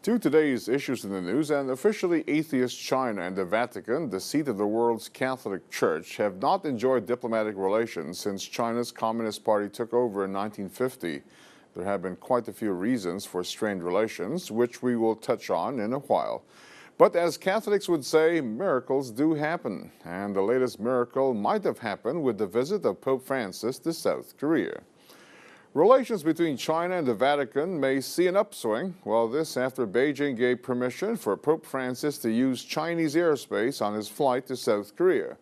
To today's issues in the news, and officially atheist China and the Vatican, the seat of the world's Catholic Church, have not enjoyed diplomatic relations since China's Communist Party took over in 1950. There have been quite a few reasons for strained relations, which we will touch on in a while. But as Catholics would say, miracles do happen, and the latest miracle might have happened with the visit of Pope Francis to South Korea. Relations between China and the Vatican may see an upswing. Well, this after Beijing gave permission for Pope Francis to use Chinese airspace on his flight to South Korea.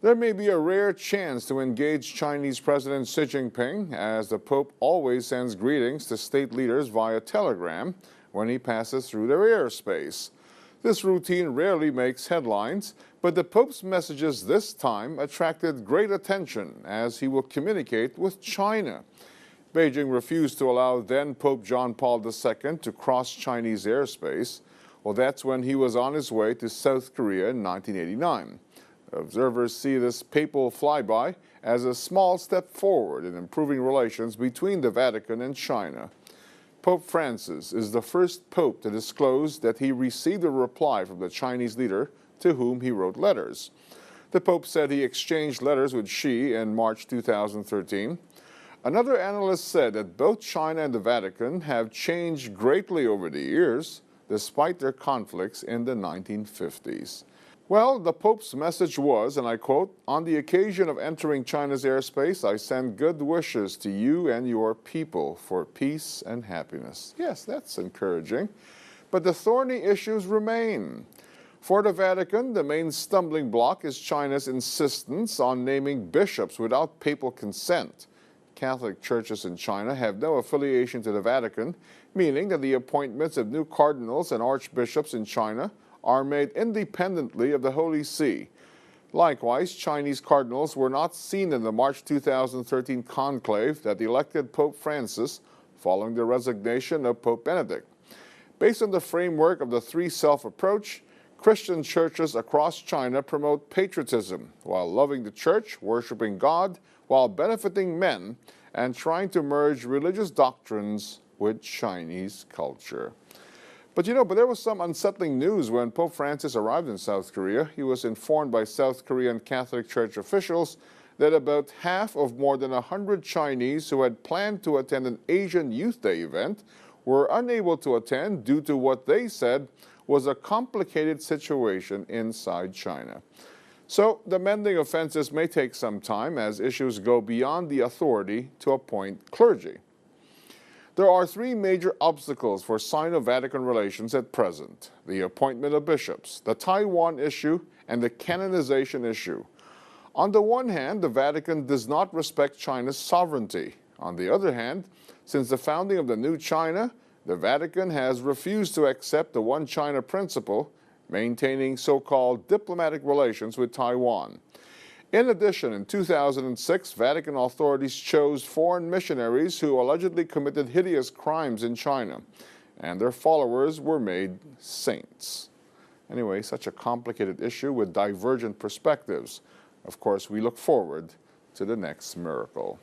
There may be a rare chance to engage Chinese President Xi Jinping, as the Pope always sends greetings to state leaders via telegram when he passes through their airspace. This routine rarely makes headlines, but the Pope's messages this time attracted great attention as he will communicate with China. Beijing refused to allow then Pope John Paul II to cross Chinese airspace. Well, that's when he was on his way to South Korea in 1989. Observers see this papal flyby as a small step forward in improving relations between the Vatican and China. Pope Francis is the first pope to disclose that he received a reply from the Chinese leader to whom he wrote letters. The Pope said he exchanged letters with Xi in March 2013. Another analyst said that both China and the Vatican have changed greatly over the years, despite their conflicts in the 1950s. Well, the Pope's message was, and I quote, "On the occasion of entering China's airspace, I send good wishes to you and your people for peace and happiness." Yes, that's encouraging. But the thorny issues remain. For the Vatican, the main stumbling block is China's insistence on naming bishops without papal consent. Catholic churches in China have no affiliation to the Vatican, meaning that the appointments of new cardinals and archbishops in China are made independently of the Holy See. Likewise, Chinese cardinals were not seen in the March 2013 conclave that elected Pope Francis following the resignation of Pope Benedict. Based on the framework of the three-self approach, Christian churches across China promote patriotism while loving the church, worshiping God, while benefiting men, and trying to merge religious doctrines with Chinese culture. But there was some unsettling news when Pope Francis arrived in South Korea. He was informed by South Korean Catholic Church officials that about half of more than 100 Chinese who had planned to attend an Asian Youth Day event were unable to attend due to what they said was a complicated situation inside China. So the mending of fences may take some time as issues go beyond the authority to appoint clergy. There are three major obstacles for Sino-Vatican relations at present: the appointment of bishops, the Taiwan issue, and the canonization issue. On the one hand, the Vatican does not respect China's sovereignty. On the other hand, since the founding of the new China, the Vatican has refused to accept the One China principle, maintaining so-called diplomatic relations with Taiwan. In addition, in 2006, Vatican authorities chose foreign missionaries who allegedly committed hideous crimes in China, and their followers were made saints. Anyway, such a complicated issue with divergent perspectives. Of course, we look forward to the next miracle.